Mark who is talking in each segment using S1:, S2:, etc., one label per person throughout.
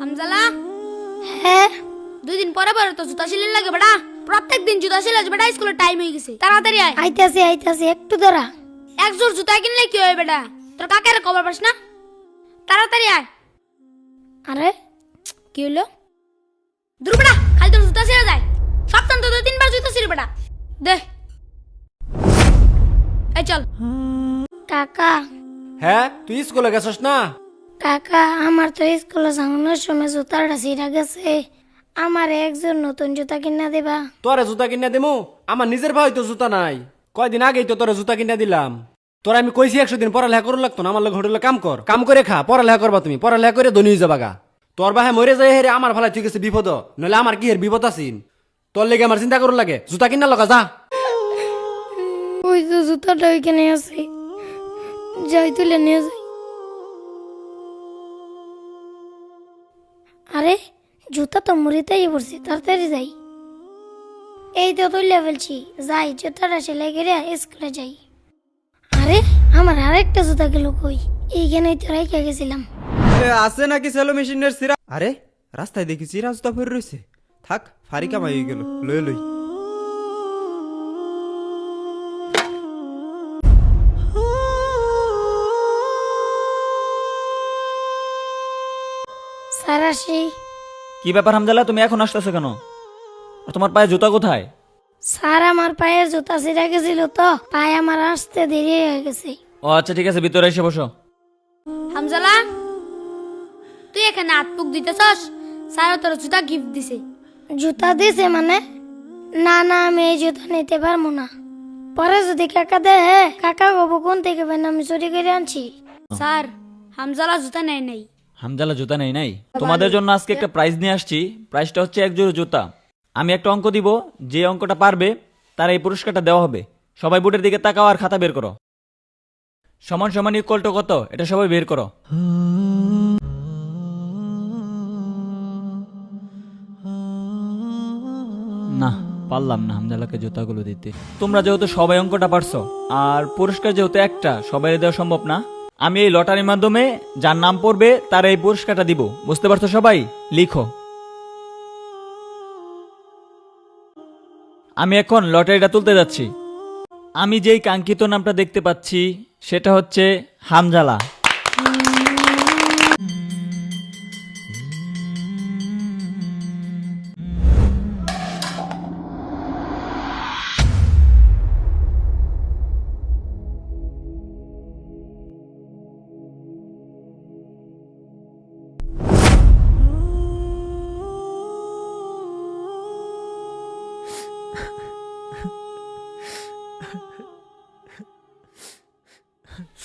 S1: হামজালা
S2: হ্যাঁ
S1: 2 দিন পরে পরে তো জুতা সিলাই লাগে বেটা। প্রত্যেক দিন জুতা সিলাই বেটা, স্কুলের টাইম হয়ে গেছে, তাড়াতাড়ি আয়।
S2: আইতাছি একটু দাঁড়া।
S1: এক জোর জুতা কিনলে কি হয় বেটা? তোর কাকের খবর পাস না? তাড়াতাড়ি আয়।
S2: আরে
S1: কি হলো? দূর বেটা, খালি তোর জুতা সিলাই যায়। সপ্তাহে তো 2-3 বার জুতা সিলাই বেটা। দে এই চল।
S2: কাকা
S3: হ্যাঁ, তুই স্কুলে গেছস না?
S2: কাকা আমার তো স্কুলে যাওয়ানোর সময় জুতাটা ছিঁড়া গেছে, আমার একজন নতুন জুতা কিনা দেবা?
S3: তোরে জুতা কিনা দিমু? আমার নিজের ভাই তো জুতা নাই। কয়দিন আগেই তো তোরে জুতা কিনা দিলাম। তোরা আমি কইছি 100 দিন পড়ালেখা করুন লাগতো না। আমার লোক হোটেলে কাম করে খা, পড়ালেখা করবা তুমি, পড়ালেখা করে ধনী হয়ে যাবাগা। তোর বাহে মরে যায় হেরে আমার ভালাই ঠিক আছে বিপদ, নইলে আমার কি হের বিপদ আছিন? তোর লেগে আমার চিন্তা করুন লাগে, জুতা কিনা লগা যা।
S2: ওই তো জুতাটা ওইখানে আছে, যাই তুলে নিয়ে যাই। আরে জুতা তো মুড়িতেই পড়ছি, তাড়াতাড়ি যাই। এই তো তুলে ফেলছি, যাই জুতাটা সেলাই করে স্কুলে যাই। আরে আমার আরেকটা জুতা গেল কই? এইখানেই তো রেখে গেছিলাম।
S4: আছে নাকি সেলো মেশিনের সিরা? আরে রাস্তায় দেখি চিরা জুতা পরে রয়েছে। থাক, ফারি কামাই হয়ে গেল, লই লই।
S2: স্যার আসি।
S5: কি ব্যাপার হামজালা, তুমি এখন আসতেছো কেন? আর তোমার পায়ে জুতা কোথায়?
S2: স্যার আমার পায়ের জুতা ছিঁড়ে গেছিল তো, পায়ে আমার আসতে দেরি হয়ে গেছে।
S5: ও আচ্ছা ঠিক আছে, ভিতরে এসে বসো।
S1: হামজালা তুই এখানে হাত পুক দিতেছস? স্যার তোর জুতা গিফট দিছে।
S2: জুতা দিছে মানে? না না, আমি এই জুতা নিতে পারবো না। পরে যদি কাকা দেয়, কাকা বাবু কোন থেকে পেন আমি চুরি করে আনছি।
S1: স্যার হামজালা জুতা নেয় নাই।
S5: হামজালা জুতা নেই নাই? তোমাদের জন্য আজকে একটা প্রাইজ নিয়ে আসছি। প্রাইজটা হচ্ছে 1 জোড়া জুতা। আমি একটা অঙ্ক দিব, যে অঙ্কটা পারবে তার এই পুরস্কারটা দেওয়া হবে। সবাই বোর্ডের দিকে তাকাও আর খাতা বের করো। সমান সমান ইকুয়াল টু কত, এটা সবাই বের করো। না পারলাম না হামজালাকে জুতাগুলো দিতে। তোমরা যেহেতু সবাই অঙ্কটা পারছো আর পুরস্কার যেহেতু একটা, সবাই দেওয়া সম্ভব না, আমি এই লটারির মাধ্যমে যার নাম পড়বে তার এই পুরস্কারটা দিব। বুঝতে পারছো সবাই? লিখো। আমি এখন লটারিটা তুলতে যাচ্ছি। আমি যেই কাঙ্ক্ষিত নামটা দেখতে পাচ্ছি সেটা হচ্ছে হামজালা।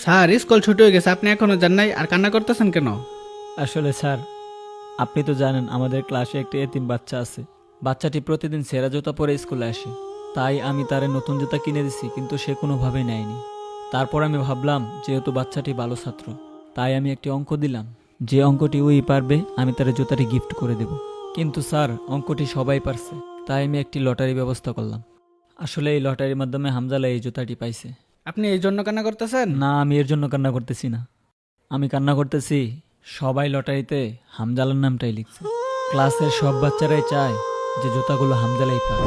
S6: স্যার স্কুল ছুটি হয়ে গেছে, আপনি এখনো যান নাই আর কান্না করতেছেন কেন?
S5: আসলে স্যার, আপনি তো জানেন আমাদের ক্লাসে একটি এতিম বাচ্চা আছে। বাচ্চাটি প্রতিদিন সেরা জুতা পরে স্কুলে আসে, তাই আমি তারে নতুন জুতা কিনে দিছি, কিন্তু সে কোনোভাবেই নেয়নি। তারপর আমি ভাবলাম যেহেতু বাচ্চাটি ভালো ছাত্র, তাই আমি একটি অঙ্ক দিলাম, যে অঙ্কটি ওই পারবে আমি তার জুতাটি গিফট করে দেব। কিন্তু স্যার অঙ্কটি সবাই পারছে, তাই আমি একটি লটারি ব্যবস্থা করলাম। আসলে এই লটারির মাধ্যমে হামজালা এই জুতাটি পাইছে।
S6: আপনি এই জন্য কান্না করতেছেন?
S5: না, আমি এর জন্য কান্না করতেছি না। আমি কান্না করতেছি সবাই লটারিতে হামজালার নামটাই লিখছে। ক্লাসের সব বাচ্চারাই চায় যে জুতাগুলো হামজালাই পায়।